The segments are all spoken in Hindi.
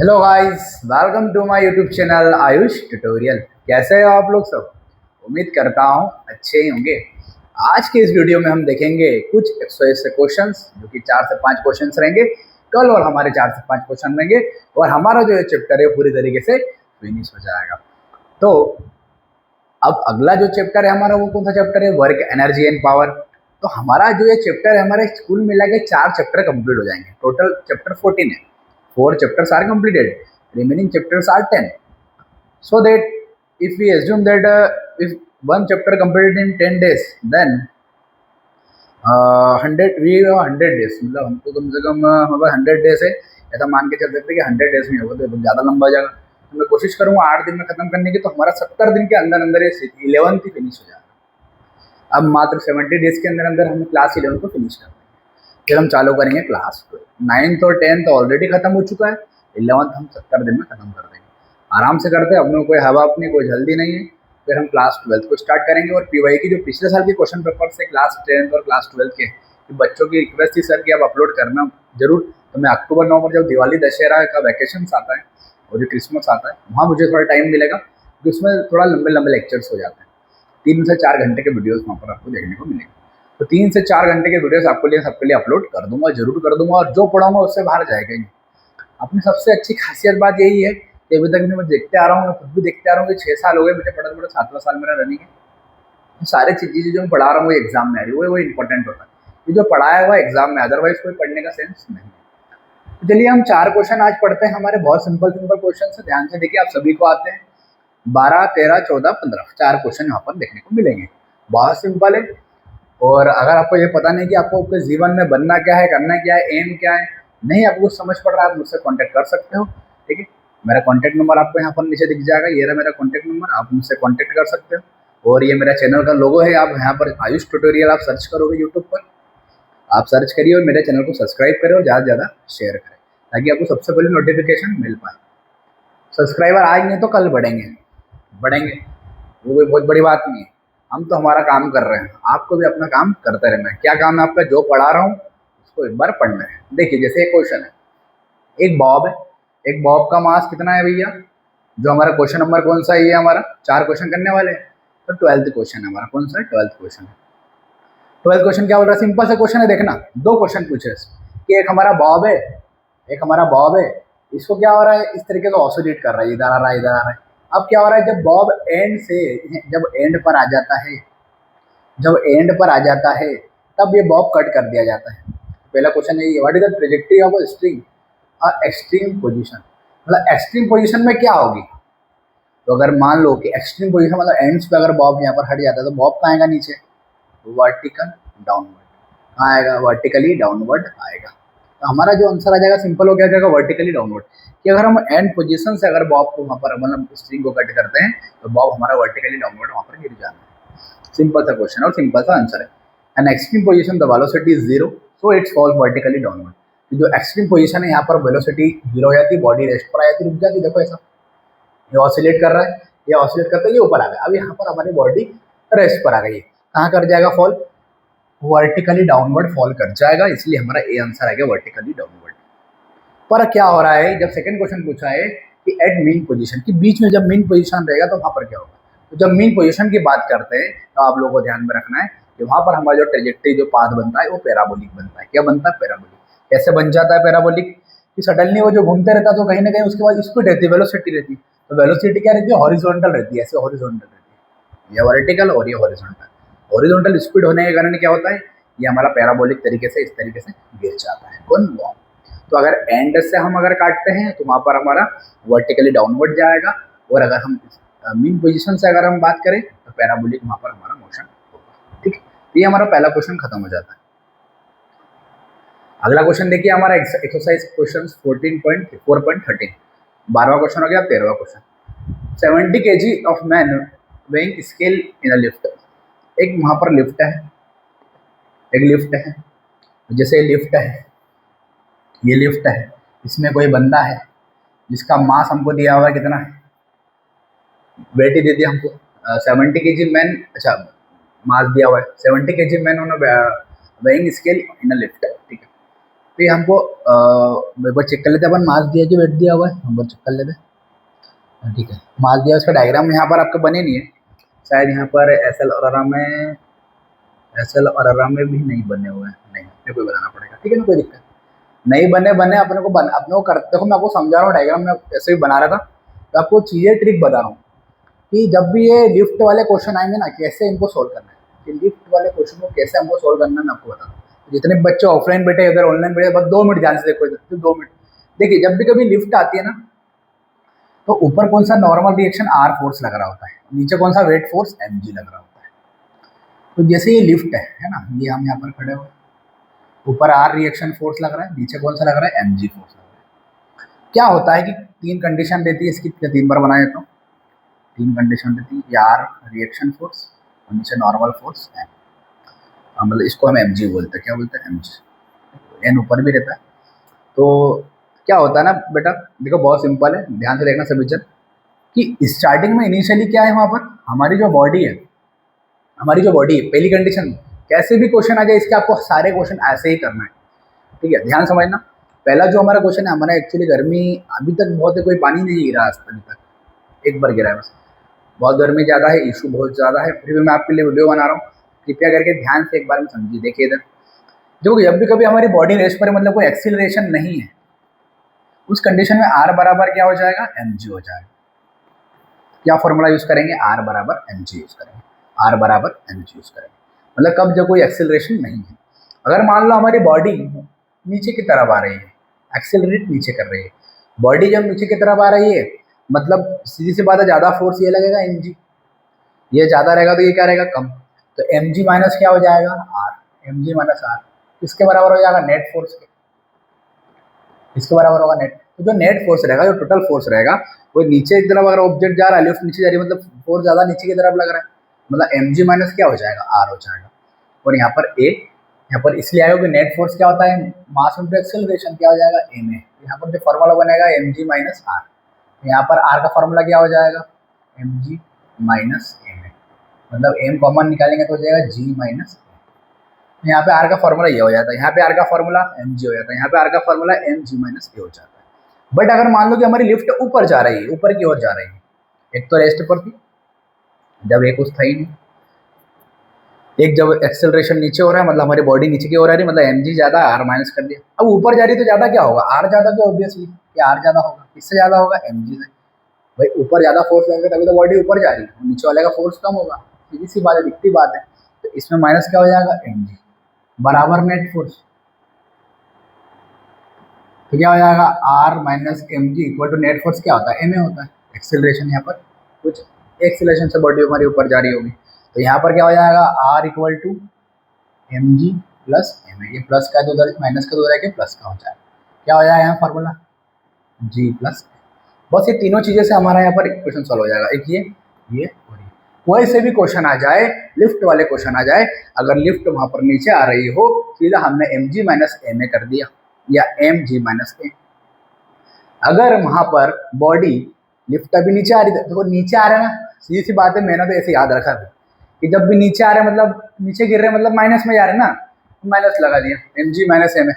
Hello guys, welcome to my YouTube channel Ayush tutorial. कैसे हो आप लोग सब? उम्मीद करता हूँ अच्छे ही होंगे। आज के इस वीडियो में हम देखेंगे कुछ एक्सरसाइज से क्वेश्चंस, जो कि 4 से 5 क्वेश्चंस रहेंगे कल, और हमारे 4 से 5 क्वेश्चन रहेंगे और हमारा जो ये चैप्टर है पूरी तरीके से फिनिश हो जाएगा। तो अब अगला जो चैप्टर है हमारा, वो कौन सा चैप्टर है? Work, energy and power. तो हमारा जो ये चैप्टर है, हमारे स्कूल मिला के 4 चैप्टर कंप्लीट हो जाएंगे। टोटल चैप्टर 14 है। 4 chapters are completed, remaining chapters are 10. So that if we assume that if one chapter completed in 10 days, then 100 days, मतलब हमको कम से कम हमारे 100 डेज है, ऐसा मान के चल सकते हैं कि 100 डेज में होगा तो ज़्यादा लंबा हो जाएगा। तो मैं कोशिश करूँगा 8 दिन में खत्म करने की, तो हमारा 70 दिन के अंदर अंदर ये 11th ही फिनिश हो जाएगा। अब मात्र 70 डेज के अंदर अंदर हम क्लास 11 को फिनिश कर देंगे। फिर हम चालू करेंगे क्लास 12। 9th और 10th ऑलरेडी खत्म हो चुका है, 11th हम 70 दिन में खत्म कर देंगे। आराम से करते हैं, अपने कोई हवा अपनी कोई जल्दी नहीं है। फिर हम क्लास 12 को स्टार्ट करेंगे और पीवाई की जो पिछले साल के क्वेश्चन पेपर से क्लास 10th और क्लास 12 के बच्चों की रिक्वेस्ट थी सर कि आप अपलोड करना जरूर। तो मैं अक्टूबर नवंबर जब दिवाली दशहरा का वैकेशन आता है और जो क्रिसमस आता है, वहाँ मुझे थोड़ा टाइम मिलेगा, क्योंकि उसमें थोड़ा लंबे लंबे लेक्चर्स हो जाते हैं। 3 से 4 घंटे के वीडियोस वहाँ पर आपको देखने को मिलेंगे। तो 3 से 4 घंटे के वीडियोस आपके लिए सबके लिए अपलोड कर दूंगा, जरूर कर दूंगा, और जो पढ़ाऊंगा उससे बाहर जाएगा ही। अपनी सबसे अच्छी खासियत बात यही है कि अभी तक मैं देखते आ रहा हूँ, मैं खुद भी देखते आ रहा हूँ कि 6 साल हो गए मुझे पढ़ते पढ़ते, 7वां साल मेरा रनिंग है। सारी चीज़ें जो मैं पढ़ा रहा हूँ वो एग्जाम में आ रही है, वो इंपॉर्टेंट होता है। ये जो पढ़ाया हुआ एग्जाम में, अदरवाइज कोई पढ़ने का सेंस नहीं है। तो चलिए हम 4 क्वेश्चन आज पढ़ते हैं। हमारे बहुत सिंपल सिंपल क्वेश्चन है, ध्यान से देखिए, आप सभी को आते हैं। 12, 13, 14, 15 4 क्वेश्चन यहाँ पर देखने को मिलेंगे। बहुत सिंपल है। और अगर आपको ये पता नहीं कि आपको आपके जीवन में बनना क्या है, करना क्या है, एम क्या है, नहीं आपको कुछ समझ पड़ रहा है, आप मुझसे कांटेक्ट कर सकते हो। ठीक है, मेरा कांटेक्ट नंबर आपको यहाँ पर नीचे दिख जाएगा, ये रहा मेरा कांटेक्ट नंबर, आप मुझसे कांटेक्ट कर सकते हो। और ये मेरा चैनल का लोगो है, आप यहाँ पर आयुष ट्यूटोरियल आप सर्च करोगे यूट्यूब पर, आप सर्च करिए और मेरे चैनल को सब्सक्राइब करें और ज़्यादा से ज़्यादा शेयर करें, ताकि आपको सबसे पहले नोटिफिकेशन मिल पाए। सब्सक्राइबर आज नहीं तो कल बढ़ेंगे, बढ़ेंगे, वो कोई बहुत बड़ी बात नहीं है। हम तो हमारा काम कर रहे हैं, आपको भी अपना काम करते रहना है। क्या काम है आपका? जो पढ़ा रहा हूँ उसको एक बार पढ़ना है। देखिए, जैसे एक क्वेश्चन है, एक बॉब है, एक बॉब का मास कितना है भैया? जो हमारा क्वेश्चन नंबर कौन सा है? ये हमारा 4 क्वेश्चन करने वाले हैं, तो 12th क्वेश्चन है हमारा। कौन सा है? 12th क्वेश्चन है। 12th क्वेश्चन क्या बोल रहा है? सिंपल सा क्वेश्चन है, देखना, 2 क्वेश्चन पूछे कि एक हमारा बॉब है, एक हमारा बॉब है, इसको क्या हो रहा है, इस तरीके से ऑसिलेट कर रहा है, इधर आ रहा है, इधर आ रहा है। अब क्या हो रहा है, जब बॉब एंड से, जब एंड पर आ जाता है, जब एंड पर आ जाता है, तब ये बॉब कट कर दिया जाता है। पहला क्वेश्चन है, what is the trajectory of a string extreme position? मतलब एक्सट्रीम पोजीशन में क्या होगी? तो अगर मान लो कि एक्सट्रीम पोजीशन मतलब एंड्स पे अगर बॉब यहाँ पर हट जाता है, तो बॉब कहाँ आएगा? नीचे, वर्टिकल डाउनवर्ड। कहाँ आएगा? वर्टिकली डाउनवर्ड आएगा। तो हमारा जो आंसर आ जाएगा सिंपल हो जाएगा, वर्टिकली डाउनवर्ड। कि अगर हम एंड पोजीशन से अगर बॉब को वहाँ पर मतलब स्ट्रिंग को कट करते हैं, तो बॉब हमारा वर्टिकली डाउनवर्ड वहाँ पर गिर जाना है। सिंपल सा क्वेश्चन और सिंपल सा आंसर है। An extreme position the velocity is 0, so it's falls vertically downward. जो एक्सट्रीम पोजीशन है यहाँ पर वेलोसिटी 0 हो जाती है, बॉडी रेस्ट पर आ जाती है, रुक जाती है। देखो ऐसा, ये ऑसिलेट कर रहा है, ये ऑसिलेट करता है, ये ऊपर आ गया। अब यहाँ पर हमारी बॉडी रेस्ट पर आ गई है, कहाँ कर जाएगा फॉल? वर्टिकली डाउनवर्ड फॉल कर जाएगा, इसलिए हमारा ए आंसर आ गया वर्टिकली डाउनवर्ड। पर क्या हो रहा है, जब सेकंड क्वेश्चन पूछा है कि एट मीन पोजीशन, कि बीच में जब मीन पोजीशन रहेगा तो वहाँ पर क्या होगा? तो जब मीन पोजीशन की बात करते हैं तो आप लोगों को ध्यान में रखना है कि वहाँ पर हमारा जो ट्रेजेक्टरी, जो पाथ बनता है, वो पैराबोलिक बनता है। क्या बनता है? पैराबोलिक। कैसे बन जाता है पैराबोलिक? कि सडनली वो जो घूमते रहता है तो कहीं ना कहीं उसके बाद स्पीड रहती है, वेलोसिटी रहती है। तो वेलोसिटी क्या रहती है? हॉरिजॉन्टल रहती है, ऐसे हॉरिजॉन्टल रहती है, ये वर्टिकल और ये हॉरिजॉन्टल। हॉरिजॉन्टल स्पीड होने के कारण क्या होता है, ये हमारा पैराबोलिक तरीके से इस तरीके से गिर जाता है। कौन? बॉब। तो अगर एंड से हम अगर काटते हैं तो वहाँ पर हमारा वर्टिकली डाउनवर्ड जाएगा, और अगर हम मीन पोजीशन से अगर हम बात करें तो पैराबोलिक वहाँ पर हमारा मोशन होगा। ठीक है, तो ये हमारा पहला क्वेश्चन खत्म हो जाता है। अगला क्वेश्चन देखिए, हमारा एक्सरसाइज क्वेश्चन 4.13, 12वां क्वेश्चन हो गया। 13वां question, 70 kg of man weighing scale in a lift. एक वहाँ पर लिफ्ट है, एक लिफ्ट है, जैसे लिफ्ट है, ये लिफ्ट है, इसमें कोई बंदा है जिसका मास हमको दिया हुआ है, कितना है? वेट ही दे दिया हमको 70 kg मैन। अच्छा, मास दिया हुआ है 70 kg man on weighing scale in a lift. ठीक है, तो ये हमको एक बार चेक कर लेते हैं अपन, मास दिया कि वेट दिया हुआ है, हम बार चेक कर लेते हैं। ठीक है, मास दिया, उसका डायग्राम यहाँ पर आपके बने नहीं है शायद, यहाँ पर एस एल और अरा में भी नहीं बने हुए हैं, नहीं अपने को बनाना पड़ेगा। ठीक है ना, कोई दिक्कत नहीं, बने बने अपने को करते। देखो मैं आपको समझा रहा हूँ, डायग्राम में ऐसे ही बना रहा था, तो आपको चीजें ट्रिक बता रहा हूँ कि जब भी ये लिफ्ट वाले क्वेश्चन आएंगे ना, कैसे इनको सोल्व करना है, कि लिफ्ट वाले क्वेश्चन को कैसे हमको सोल्व करना है मैं आपको बताऊँ। जितने बच्चे ऑफलाइन बैठे इधर ऑनलाइन बैठे, बस 2 मिनट ध्यान से देखो, इधर 2 मिनट देखिए। जब भी कभी लिफ्ट आती है ना, तो ऊपर कौन सा नॉर्मल रिएक्शन आर फोर्स लग रहा होता है, नीचे कौन सा वेट फोर्स एम जी लग रहा होता है। तो जैसे ये लिफ्ट है ना, ये हम यहाँ पर खड़े हुए, ऊपर आर रिएक्शन फोर्स लग रहा है, नीचे कौन सा लग रहा है, एम जी फोर्स लग रहा है। क्या होता है कि 3 कंडीशन देती है इसकी, 3 बार बना देता हूँ। 3 कंडीशन देती है, आर रिएक्शन फोर्स और नीचे नॉर्मल फोर्स एम, मतलब इसको हम एम जी बोलते हैं। क्या बोलते हैं, एम जी। एन ऊपर भी रहता है। तो क्या होता है ना बेटा, देखो बहुत सिंपल है, ध्यान से देखना सभी जन, कि स्टार्टिंग में इनिशियली क्या है, वहाँ पर हमारी जो बॉडी है पहली कंडीशन, कैसे भी क्वेश्चन आ जाए इसके, आपको सारे क्वेश्चन ऐसे ही करना है। ठीक है, ध्यान समझना। पहला जो हमारा क्वेश्चन है, हमारा एक्चुअली गर्मी अभी तक बहुत है, कोई पानी नहीं गिरा आज अभी तक, एक बार गिरा है बस। बहुत गर्मी ज़्यादा है, इशू बहुत ज़्यादा है, फिर भी मैं आपके लिए वीडियो बना रहा हूँ, कृपया करके ध्यान से एक बार में समझिए। देखिए इधर, जो जब भी कभी हमारी बॉडी रेस्ट पर, मतलब कोई एक्सीलरेशन नहीं है, उस कंडीशन में आर बराबर क्या हो जाएगा, एम जी हो जाएगा। क्या फॉर्मूला यूज करेंगे, आर बराबर एम जी यूज करेंगे, आर बराबर एम जी यूज करेंगे। मतलब कब, जब कोई एक्सेलरेशन नहीं है। अगर मान लो हमारी बॉडी नीचे की तरफ आ रही है, एक्सेलरेट नीचे कर रही है, बॉडी जब नीचे की तरफ आ रही है, मतलब सीधी सी बात है, ज़्यादा फोर्स ये लगेगा एम जी, ये ज़्यादा रहेगा तो ये क्या रहेगा, कम। तो एम जी माइनस क्या हो जाएगा, R, M G minus R किसके बराबर हो जाएगा, नेट फोर्स के, इसके बराबर होगा नेट। तो जो नेट फोर्स रहेगा, जो टोटल फोर्स रहेगा, वो नीचे की तरफ अगर ऑब्जेक्ट जा रहा है, लिफ्ट नीचे जा रही है, मतलब फोर्स ज़्यादा नीचे की तरफ लग रहा है, मतलब एम जी माइनस क्या हो जाएगा, आर हो जाएगा। और यहाँ पर ए, यहाँ पर इसलिए आएगा कि नेट फोर्स क्या होता है, मास इंटू एक्सेलरेशन, क्या हो जाएगा, एम ए। यहाँ पर जो फॉर्मूला बनेगा एम जी माइनस आर, यहाँ पर आर का फॉर्मूला क्या हो जाएगा, M G minus M A, मतलब एम कॉमन निकालेंगे तो हो जाएगा जी माइनस। यहाँ पे आर का फॉर्मूला ये हो जाता है, यहाँ पे आर का फॉर्मूला एम जी हो जाता है, यहाँ पे आर का फॉर्मूला एम जी माइनस ए हो जाता है। बट अगर मान लो कि हमारी लिफ्ट ऊपर जा रही है, ऊपर की ओर जा रही है, एक तो रेस्ट पर थी, जब एक उस था ही नहीं, एक जब एक्सेलरेशन नीचे हो रहा है, मतलब हमारी बॉडी नीचे की ओर आ रही है, मतलब एम जी ज्यादा, आर माइनस कर दिया। अब ऊपर जा रही है तो ज्यादा क्या होगा, आर ज्यादा, क्या ऑब्वियसली कि आर ज्यादा होगा, किससे ज्यादा होगा, एम जी से। भाई ऊपर ज्यादा फोर्स लगेगा तभी तो बॉडी ऊपर जा रही है, नीचे वाले का फोर्स कम होगा, सीधी सी बात है, दिखती बात है। तो इसमें माइनस क्या हो जाएगा, एम जी बराबर नेट फोर्स, तो क्या हो जाएगा, R minus M G equal to net force क्या होता है, एम ए होता है, एक्सेलरेशन। यहाँ पर कुछ एक्सेलरेशन से बॉडी हमारी ऊपर जा रही होगी, तो यहाँ पर क्या हो जाएगा, R equal to M G plus M A, ये प्लस का जो उधर माइनस का उधर है, प्लस का हो जाएगा, क्या हो जाएगा यहाँ फॉर्मूला, जी प्लस। बस ये तीनों चीज़ें से हमारा यहाँ पर इक्वेशन सॉल्व हो जाएगा, एक ये और ये। कोई से भी क्वेश्चन आ जाए, लिफ्ट वाले क्वेश्चन आ जाए, अगर लिफ्ट वहाँ पर नीचे आ रही हो, सीधा हमने M G minus M A कर दिया, या एम जी माइनस ए। अगर वहां पर बॉडी लिफ्ट अभी नीचे आ रही है, देखो नीचे आ रहा है ना, सीधी सी बात है, मैंने तो ऐसे याद रखा था कि जब भी नीचे आ रहे हैं, मतलब नीचे गिर रहे हैं, मतलब माइनस में जा रहे हैं ना, माइनस लगा दिया, M G minus M A.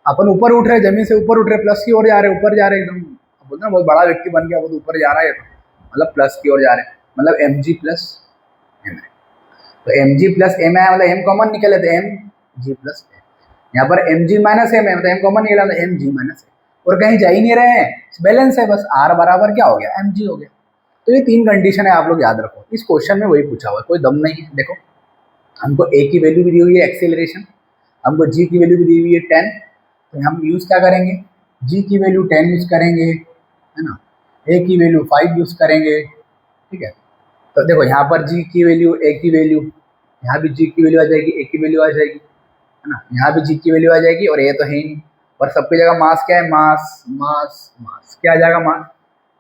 अपन ऊपर उठ रहे, जमीन से ऊपर उठ रहे, प्लस की ओर जा रहे, ऊपर जा रहे एकदम, बोलते ना बहुत बड़ा व्यक्ति बन गया, बहुत ऊपर जा रहा है, मतलब प्लस की ओर जा रहे हैं, मतलब M G plus M A. तो M G plus M A, मतलब एम कॉमन निकले थे, एम जी प्लस ए। यहाँ पर एम जी माइनस एम है, मतलब एम कॉमन निकला था, एम जी माइनस ए, और कहीं जा ही नहीं रहे हैं, बैलेंस है, बस आर बराबर क्या हो गया, एम जी हो गया। तो ये 3 कंडीशन है, आप लोग याद रखो, इस क्वेश्चन में वही पूछा हुआ है, कोई दम नहीं है। देखो हमको ए की वैल्यू भी दी हुई है एक्सेलरेशन, हमको जी की वैल्यू भी दी हुई है 10, तो हम यूज़ क्या करेंगे, जी की वैल्यू 10 यूज़ करेंगे, है ना, ए की वैल्यू 5 यूज़ करेंगे। ठीक है, तो देखो यहाँ पर जी की वैल्यू, ए की वैल्यू, यहाँ भी जी की वैल्यू आ जाएगी, ए की वैल्यू आ जाएगी, है ना, यहाँ भी जी की वैल्यू आ जाएगी, और ये तो है ही नहीं। और सबकी जगह मास क्या है, मास मास मास, क्या आ जाएगा, मास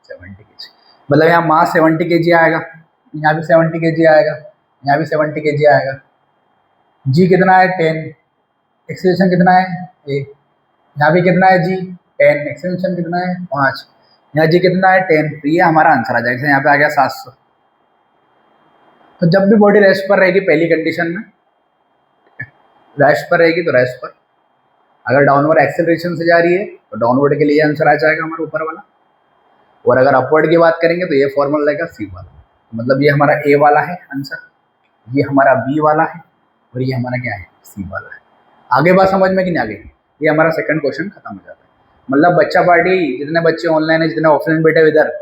70 kg, मतलब यहाँ मास 70 kg आएगा, यहाँ भी 70 kg आएगा, यहाँ भी 70 kg आएगा। जी कितना है, 10, एक्सेलरेशन कितना है, ए, यहाँ भी कितना है, जी 10, एक्सेलरेशन कितना है, 5, यहाँ जी कितना है, 10, तो ये हमारा आंसर आ जाएगा। जैसे यहाँ पे आ गया 700। तो जब भी बॉडी रेस्ट पर रहेगी, पहली कंडीशन में रेस्ट पर रहेगी, तो रेस्ट पर अगर डाउनवर्ड एक्सेलरेशन से जा रही है तो डाउनवर्ड के लिए आंसर आ जाएगा हमारा ऊपर वाला, और अगर अपवर्ड की बात करेंगे तो ये फॉर्मूला रहेगा सी वाला। मतलब ये हमारा ए वाला है आंसर, ये हमारा बी वाला है, और ये हमारा क्या है, सी वाला है। आगे बात समझ में कि नहीं आ गई? ये हमारा सेकंड क्वेश्चन खत्म हो जाता है। मतलब बच्चा पार्टी जितने बच्चे ऑनलाइन है, जितने ऑफलाइन बैठे हुए इधर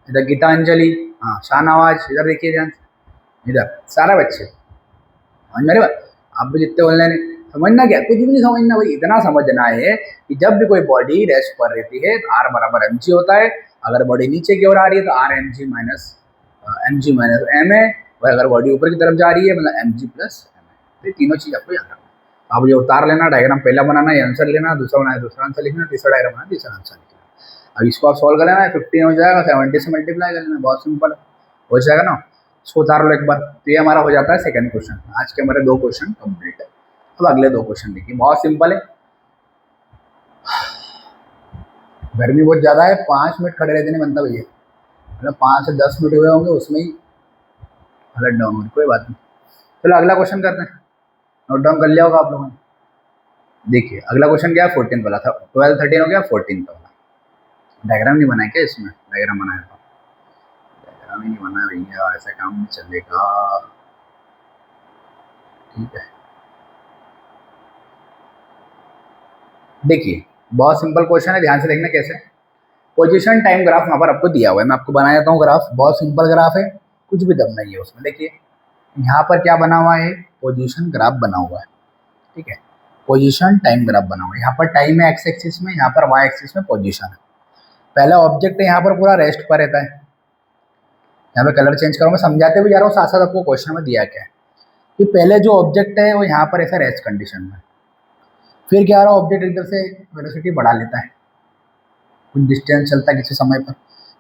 इधर गीतांजलि, हाँ शाहनवाज, इधर देखिए ध्यान से, इधर सारे बच्चे समझ मेरे बात। आप भी जितने ऑनलाइन है, समझना क्या, कुछ भी नहीं समझना भाई, इतना समझना है कि जब भी कोई बॉडी रेस्ट पर रहती है तो आर बराबर एम जी होता है। अगर बॉडी नीचे की ओर आ रही है तो R M G minus M है, और अगर बॉडी ऊपर की तरफ जा रही है मतलब एम जी प्लस एम है। ये तीनों चीज़ आपको याद रखना। आप ये उतार लेना, डायग्राम पहला बनाना, ये आंसर लेना, दूसरा बनाना दूसरा आंसर लिखना, तीसरा डायग्राम बनाना तीसरा आंसर लिखना। अब इसको आप सॉल्व कर लेना, 15 हो जाएगा, 70 से मल्टीप्लाई कर लेना, बहुत सिंपल हो जाएगा ना। इसको उतार लो एक बार, तो ये हमारा हो जाता है सेकंड क्वेश्चन। आज के हमारे 2 क्वेश्चन कंप्लीट है। अब अगले 2 क्वेश्चन देखिए, बहुत सिंपल है। गर्मी बहुत ज़्यादा है, 5 मिनट खड़े रहते नहीं बनता भैया, मतलब 5 से 10 मिनट हुए होंगे उसमें ही हालत डाउन हो, कोई बात नहीं। चलो अगला क्वेश्चन करते हैं, नोट डाउन कर लिया होगा आप लोगों ने। देखिए अगला क्वेश्चन क्या है, 14 वाला था, 12 13 हो गया, 14 वाला। डायग्राम नहीं बनाया क्या इसमें? डायग्राम बनाया था, डायग्राम ही नहीं बनाया भैया, ऐसा काम नहीं चलेगा। ठीक है, देखिए बहुत सिंपल क्वेश्चन है, ध्यान से देखना कैसे। पोजीशन टाइम ग्राफ यहाँ पर आपको दिया हुआ है, मैं आपको बना देता हूँ ग्राफ, बहुत सिंपल ग्राफ है, कुछ भी दम नहीं है उसमें। देखिए यहाँ पर क्या बना हुआ है, पोजीशन ग्राफ बना हुआ है, ठीक है, पोजीशन टाइम ग्राफ बना हुआ है। यहाँ पर टाइम है एक्स एक्सिस में, यहाँ पर वाई एक्सिस में पोजीशन है। पहला ऑब्जेक्ट है यहाँ पर पूरा रेस्ट पर रहता है। यहाँ पे कलर चेंज करो, मैं समझाते हुए जा रहा हूँ, साथ साथ आपको क्वेश्चन में दिया क्या है कि पहले जो ऑब्जेक्ट है वो यहाँ पर ऐसा रेस्ट कंडीशन में, फिर क्या हो रहा है, ऑब्जेक्ट इधर से वेलोसिटी बढ़ा लेता है, कुछ डिस्टेंस चलता है किसी समय पर,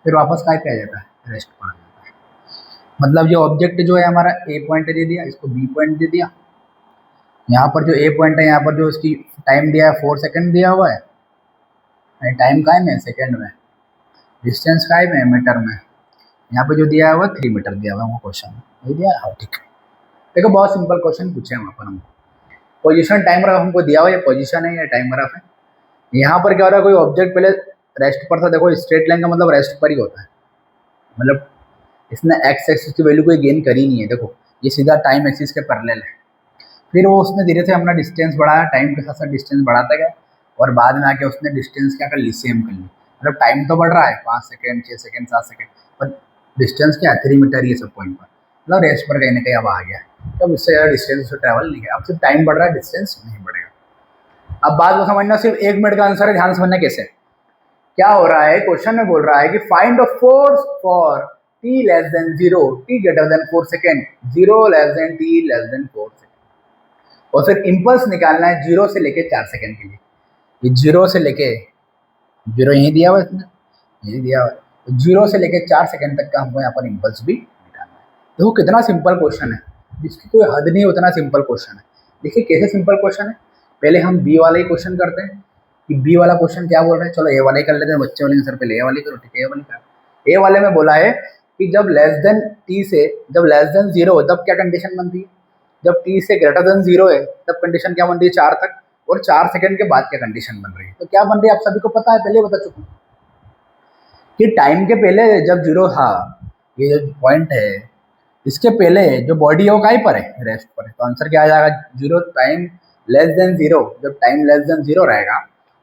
फिर वापस कहाँ पे आ जाता है, रेस्ट पर आ जाता है। मतलब ये ऑब्जेक्ट जो है हमारा ए पॉइंट दे दिया, इसको बी पॉइंट दे दिया, यहाँ पर जो ए पॉइंट है यहाँ पर जो इसकी टाइम दिया है 4 सेकेंड दिया हुआ है, टाइम का है में सेकेंड में, डिस्टेंस का है में मीटर में, यहाँ पे जो दिया है वो 3 मीटर दिया हुआ है, वो क्वेश्चन ये दिया है। हाँ ठीक है, देखो बहुत सिंपल क्वेश्चन पूछे हैं वहाँ पर हमको। पोजीशन टाइम ग्राफ हमको दिया हुआ है, ये पोजीशन है या टाइम ग्राफ है। यहाँ पर क्या हो रहा है, कोई ऑब्जेक्ट पहले रेस्ट पर था, देखो स्ट्रेट लाइन का मतलब रेस्ट पर ही होता है, मतलब इसने एक्स एक्सिस की वैल्यू कोई गेन करी नहीं है, देखो ये सीधा टाइम एक्सिस के पैरेलल है। फिर वो उसने धीरे से अपना डिस्टेंस बढ़ाया, टाइम के साथ साथ डिस्टेंस बढ़ाता गया, और बाद में आके उसने डिस्टेंस क्या कर ली, सेम कर ली। मतलब टाइम तो बढ़ रहा है 5 सेकेंड 6 सेकेंड 7 सेकेंड, पर डिस्टेंस क्या है 3 मीटर, ये सब पॉइंट पर मतलब रेस्ट पर कहीं ना कहीं अब आ गया। तो इससे ज़्यादा डिस्टेंस से ट्रैवल नहीं है, अब सिर्फ टाइम बढ़ रहा है, डिस्टेंस नहीं बढ़ेगा। अब बात को समझना, सिर्फ 1 मिनट का आंसर है, ध्यान समझना कैसे क्या हो रहा है। क्वेश्चन में बोल रहा है कि find the force for t less than 0, t greater than 4 second, 0 less than t less than 4 second, और फिर इम्पल्स निकालना है 0 से लेके 4 सेकेंड के लिए। ये 0 से लेके 0 यहीं दिया हुआ है, इसमें यही दिया हुआ है, तो 0 से लेके 4 सेकेंड तक का हमको यहाँ पर इम्पल्स भी निकालना है। देखो कितना सिंपल क्वेश्चन है, जिसकी कोई हद नहीं, उतना सिंपल क्वेश्चन है। देखिए कैसे सिंपल क्वेश्चन है, पहले हम बी वाला ही क्वेश्चन करते हैं कि बी वाला क्वेश्चन क्या बोल रहा है। चलो ए वाला ही कर लेते हैं, बच्चे बोलेंगे सर पहले ए वाले करो, ठीक है ए वाले कर। ए वाले में बोला है कि जब लेस देन टी से, जब लेस देन 0 तब क्या कंडीशन बनती है, जब टी से ग्रेटर देन 0 है तब कंडीशन क्या बन रही है 4 तक, और 4 सेकंड के बाद क्या कंडीशन बन रही है। तो क्या बन रही है आप सभी को पता है, पहले बता चुका हूँ कि टाइम के पहले जब 0 था, ये जो पॉइंट है इसके पहले जो बॉडी है वो कहीं पर है, रेस्ट पर है। तो आंसर क्या आ जाएगा, 0 टाइम लेस देन 0, जब टाइम लेस देन 0 रहेगा,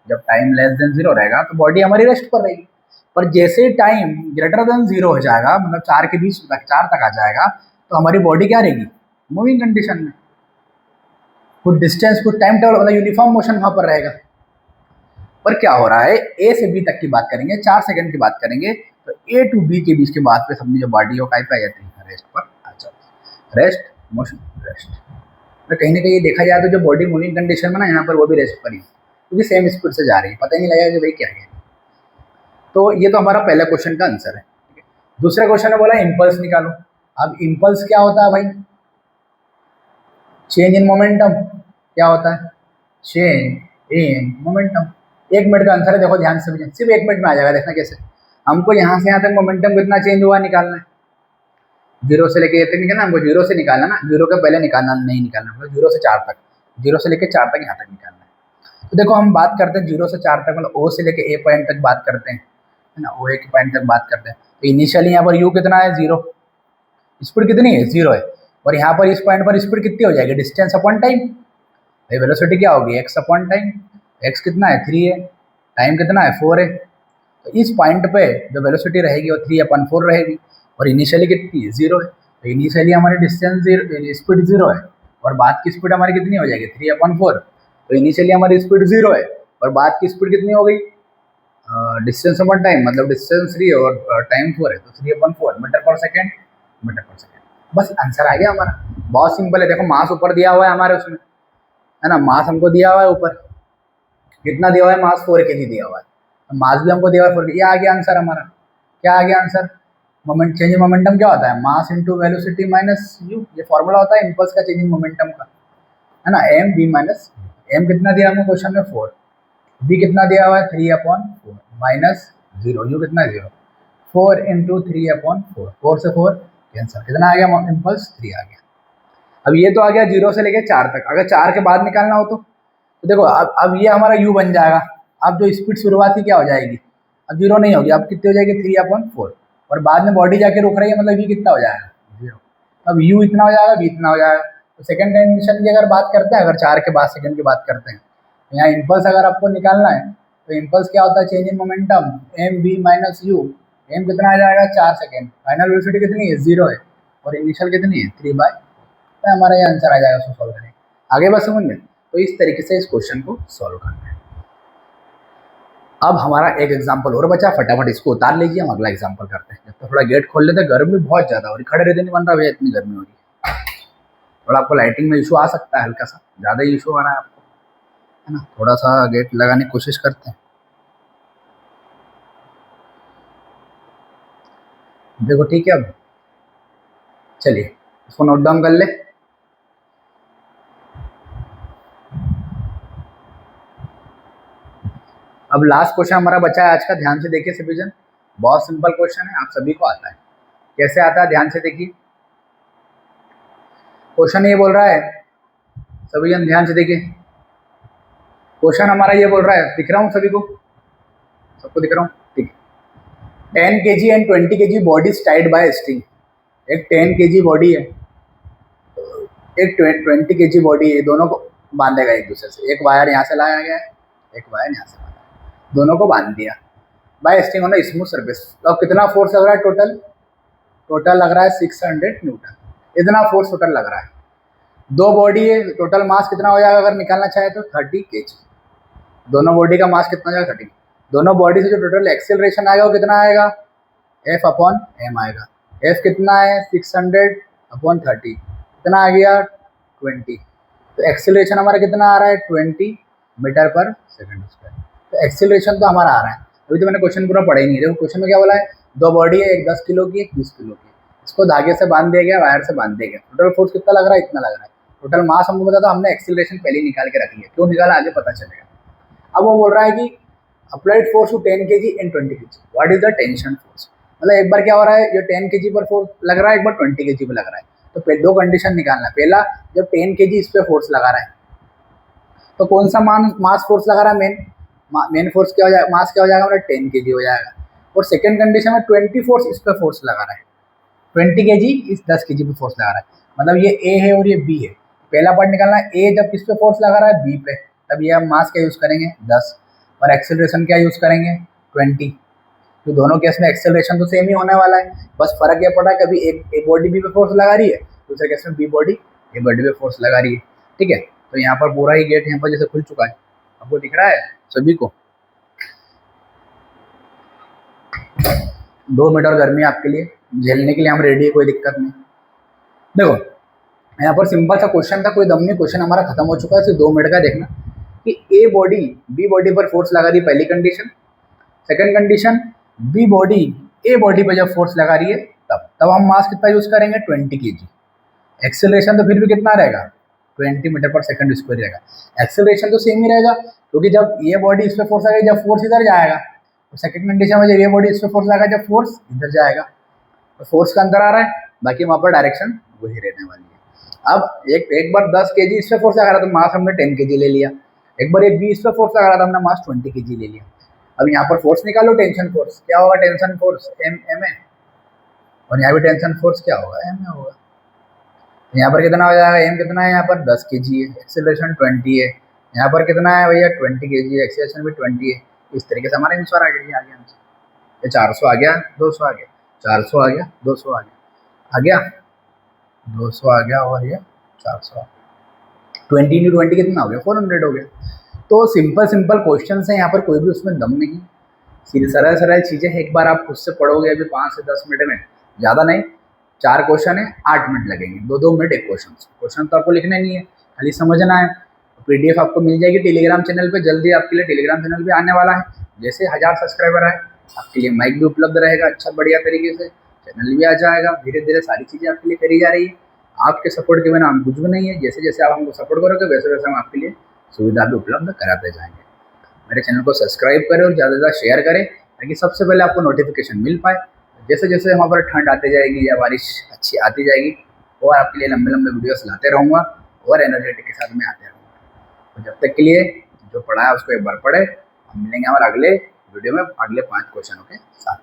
जब टाइम लेस देन 0 रहेगा तो बॉडी हमारी रेस्ट पर रहेगी। पर जैसे टाइम ग्रेटर देन 0 हो जाएगा, मतलब 4 के बीच तक, 4 तक आ जाएगा, तो हमारी बॉडी क्या रहेगी, मूविंग कंडीशन में, कुछ डिस्टेंस कुछ टाइम टेबल मतलब यूनिफॉर्म मोशन वहां पर रहेगा। पर क्या हो रहा है, ए से बी तक की बात करेंगे, 4 सेकंड की बात करेंगे, तो ए टू बी के बीच के बाद पे सबने जो बॉडी है कहीं पे आ जाती है, रेस्ट पर आ जाती है, रेस्ट मोशन रेस्ट। तो कहीं ना कहीं देखा जाए तो जो बॉडी मूविंग कंडीशन में ना, यहाँ पर वो भी रेस्ट पर ही, क्योंकि सेम स्पीड से जा रही है, पता ही नहीं लगेगा कि भाई क्या है। तो ये तो हमारा पहला क्वेश्चन का आंसर है। दूसरा क्वेश्चन में बोला इम्पल्स निकालो। अब इम्पल्स क्या होता है भाई, चेंज इन मोमेंटम। क्या होता है, चेंज इन मोमेंटम। 1 मिनट का आंसर है, देखो ध्यान से, सिर्फ 1 मिनट में आ जाएगा, देखना कैसे। हमको यहाँ से यहाँ तक मोमेंटम कितना चेंज हुआ निकालना है, 0 से लेके ये तक निकालना, हमको 0 से निकालना ना, 0 के पहले निकालना नहीं निकालना, मतलब 0 से 4 तक, 0 से लेके 4 तक यहाँ तक निकालना है। तो देखो हम बात करते हैं 0 से 4 तक, मतलब ओ से लेके ए पॉइंट तक बात करते हैं, है ना, ओ ए के पॉइंट तक बात करते हैं। तो इनिशियली यहाँ पर यू कितना है, 0, स्पीड कितनी है, 0 है। और यहाँ पर इस पॉइंट पर स्पीड कितनी हो जाएगी, डिस्टेंस अपॉन टाइम, भाई वेलोसिटी क्या होगी, एक्स अपॉन टाइम। एक्स कितना है, 3 है, टाइम कितना है, 4 है। तो इस पॉइंट पे जो वेलोसिटी रहेगी वो 3/4 रहेगी, और इनिशियली कितनी है, 0 है। तो इनिशियली हमारी डिस्टेंस स्पीड 0 है, और बाद की स्पीड हमारी कितनी हो जाएगी, 3/4। तो इनिशियली हमारी स्पीड 0 है, और बाद की स्पीड कितनी हो गई, डिस्टेंस अपॉन टाइम, मतलब डिस्टेंस 3 है और टाइम 4 है, तो 3/4 मीटर पर सेकेंड, मीटर पर सेकेंड। बस आंसर आ गया हमारा, बहुत सिंपल है। देखो मास ऊपर दिया हुआ है हमारे उसमें, है ना, मास हमको दिया हुआ है ऊपर, कितना दिया हुआ है, मास 4 kg दिया हुआ है, मास भी हमको दिया हुआ है 4 kg। ये आ गया आंसर हमारा, क्या आ गया answer, moment change in momentum क्या होता है, mass into velocity minus you, ये फॉर्मूला होता है इम्पल्स का चेंज इन मोमेंटम का, है ना, एम बी माइनस, एम कितना दिया हमको क्वेश्चन में 4, बी कितना दिया हुआ है 3/4 माइनस 0, यू कितना है 0, 4 इंटू 3/4, 4 से 4 कैंसर, कितना आ गया इम्पल्स, 3 आ गया। अब ये तो आ गया 0 से लेकर 4 तक, अगर 4 के बाद निकालना हो तो देखो अब ये हमारा u बन जाएगा। अब जो स्पीड शुरुआती क्या हो जाएगी, अब 0 नहीं होगी, अब कितनी हो जाएगी 3/4, और बाद में बॉडी जाके रुक रही है, मतलब v कितना हो जाएगा, 0। अब u इतना हो जाएगा, v इतना हो जाएगा। तो सेकंड कंडीशन की अगर बात करते हैं, अगर 4 के बाद सेकंड की बात करते हैं, तो यहाँ इम्पल्स अगर आपको निकालना है, तो इम्पल्स क्या होता है, change in momentum M B minus U, M कितना आ जाएगा 4 सेकेंड, फाइनल वेलोसिटी कितनी है 0 है, और इनिशियल कितनी है 3/, तो हमारा ये आंसर आ जाएगा, उसको सॉल्व करें। आगे बस समझ में, तो इस तरीके से इस क्वेश्चन को सॉल्व करना है। अब हमारा एक एग्जांपल और बचा, फटाफट इसको उतार लीजिए, हम अगला एग्जांपल करते हैं। जब तो थोड़ा गेट खोल लेते हैं, गर्मी बहुत ज़्यादा हो रही, खड़े रहते नहीं बन रहा भैया, इतनी गर्मी हो रही है। थोड़ा आपको लाइटिंग में इशू आ सकता है, हल्का सा ज़्यादा ही इशू आ रहा है आपको, है ना, थोड़ा सा गेट लगाने की कोशिश करते हैं। देखो ठीक है, अब चलिए इसको नोट डाउन कर ले। अब लास्ट क्वेश्चन हमारा बचा है आज का, ध्यान से देखिए सभी जन, बहुत सिंपल क्वेश्चन है, आप सभी को आता है। कैसे आता है, ध्यान से देखिए। क्वेश्चन ये बोल रहा है, सभी जन ध्यान से देखिए, क्वेश्चन हमारा ये बोल रहा है, दिख रहा हूँ सभी को, सबको दिख रहा हूँ, ठीक है। 10 kg and 20 kg body tied by string. एक 10 kg बॉडी है, एक 20 kg बॉडी है, दोनों को बांधेगा एक दूसरे से। एक वायर यहाँ से लाया गया है, एक वायर यहाँ से लाया, दोनों को बांध दिया by string on smooth surface. तो अब कितना फोर्स लग रहा है टोटल, टोटल लग रहा है 600 न्यूटन, इतना फोर्स टोटल लग रहा है। दो बॉडी है, टोटल मास कितना हो जाएगा अगर निकालना चाहे तो 30 kg। दोनों बॉडी का मास कितना हो जाएगा 30, दोनों बॉडी से जो टोटल एक्सेलरेशन आएगा वो कितना आएगा, F/m आएगा। F कितना है 600/30, कितना आ गया 20। तो एक्सेलरेशन हमारा कितना आ रहा है 20 मीटर पर सेकंड स्क्वायर। तो एक्सेलरेशन तो हमारा आ रहा है। अभी तो मैंने क्वेश्चन पूरा पढ़ा ही नहीं, देखो क्वेश्चन में क्या बोला है, दो बॉडी है, एक 10 किलो की, एक 20 किलो की, इसको धागे से बांध दिया गया, वायर से बांध दिया गया। टोटल फोर्स कितना लग रहा है, इतना लग रहा है। टोटल मास हमको पता था, हमने एक्सेलरेशन पहले ही निकाल के रख लिया, क्यों निकाला आगे पता चलेगा। अब वो बोल रहा है कि applied force to 10 kg and 20 kg, what is the tension force. मतलब एक बार क्या हो रहा है, ये 10 kg पर फोर्स लग रहा है, एक बार 20 kg पर लग रहा है। तो दो कंडीशन निकालना है। पहला, जब 10 kg इस पे फोर्स लगा रहा है तो कौन सा मास फोर्स लगा रहा है, मेन फोर्स क्या हो जाएगा, मास क्या हो जाएगा, मतलब 10 kg हो जाएगा। और सेकंड कंडीशन में 20 फोर्स इस पे फोर्स लगा रहा है, 20 kg इस 10 kg पे फोर्स लगा रहा है, मतलब ये ए है और ये बी है। पहला पार्ट निकालना है, ए जब किस पे फोर्स लगा रहा है, बी पे, तब ये हम मास क्या यूज़ करेंगे 10, और एक्सेलरेशन क्या यूज़ करेंगे 20। तो दोनों केस में एक्सेलरेशन तो सेम ही होने वाला है, बस फर्क ये पड़ रहा है, कभी एक बॉडी बी पे फोर्स लगा रही है, दूसरे केस में बी बॉडी ए बॉडी पे फोर्स लगा रही है, ठीक है। तो यहाँ पर पूरा ही गेट यहाँ पर जैसे खुल चुका है, आपको दिख रहा है सभी को। 2 मीटर गर्मी आपके लिए झेलने के लिए हम रेडी है, कोई दिक्कत नहीं। देखो यहाँ पर सिंपल सा क्वेश्चन था, कोई दम नहीं, क्वेश्चन हमारा खत्म हो चुका है। सिर्फ 2 मिनट का देखना कि ए बॉडी बी बॉडी पर फोर्स लगा दी, पहली condition. Second condition, B body A body पर जब फोर्स लगा रही है तब हम मास कितना यूज करेंगे 20 kg। एक्सेलरेशन तो फिर भी कितना रहेगा 20 मीटर पर सेकंड स्क्वायर रहेगा। एक्सेलरेशन तो सेम ही रहेगा, क्योंकि जब ये बॉडी इस पर फोर्स लगेगा, जब फोर्स इधर जाएगा, तो सेकंड कंडीशन में जब ये बॉडी इस पर फोर्स लगा, जब फोर्स इधर जाएगा, तो फोर्स का अंतर आ रहा है, बाकी वहाँ पर डायरेक्शन वही रहने वाली है। अब एक बार 10 kg इस पर फोर्स लगा रहा, तो मास हमने 10 kg ले लिया। एक बार ये 20 पे फोर्स लगा रहा था, हमने मास 20 kg ले लिया। अब यहाँ पर फोर्स निकालो, टेंशन फोर्स क्या होगा, टेंशन फोर्स एम एम है, और यहाँ भी टेंशन फोर्स क्या होगा, एम ए होगा। यहाँ पर कितना हो जाएगा, एम कितना है यहाँ पर 10 kg है, एक्सेलरेशन 20 है, यहाँ पर कितना है भैया 20 kg है, एक्सेलरेशन भी 20 है। इस तरीके से हमारा आंसर आ गया हमसे, ये 400 आ गया, 200 आ गया, 400 आ गया, 200 आ गया 200 आ गया, और ये 400 आ गया। 20 इंटू 20 कितना हो गया, 400 हो गया। तो सिंपल सिंपल क्वेश्चन है, यहाँ पर कोई भी उसमें दम नहीं, सीधे सरल सरल चीज़ें। एक बार आप खुद से पढ़ोगे अभी 5 से 10 मिनट में, ज़्यादा नहीं, 4 क्वेश्चन है, 8 मिनट लगेंगे, 2-2 मिनट एक क्वेश्चन तो आपको लिखना नहीं है, खाली समझना है। PDF आपको मिल जाएगी टेलीग्राम चैनल पे, जल्दी आपके लिए टेलीग्राम चैनल पे आने वाला है। जैसे 1000 सब्सक्राइबर आए, आपके लिए माइक भी उपलब्ध रहेगा अच्छा बढ़िया तरीके से, चैनल भी आ जाएगा, धीरे धीरे सारी चीज़ें आपके लिए करी जा रही है। आपके सपोर्ट के बिना हम कुछ भी नहीं है, जैसे जैसे आप हमको सपोर्ट करोगे वैसे वैसे हम आपके लिए सुविधा भी उपलब्ध कराते जाएंगे। मेरे चैनल को सब्सक्राइब करें और ज़्यादा से ज़्यादा शेयर करें, ताकि सबसे पहले आपको नोटिफिकेशन मिल पाए। जैसे जैसे हमारे पर ठंड आती जाएगी या बारिश अच्छी आती जाएगी, और आपके लिए लंबे लंबे वीडियोस लाते रहूँगा, और एनर्जेटिक के साथ मैं आते रहूँगा। तो जब तक के लिए जो पढ़ा है उसको एक बार पढ़े। हम मिलेंगे हमारे अगले वीडियो में अगले 5 क्वेश्चनों के साथ।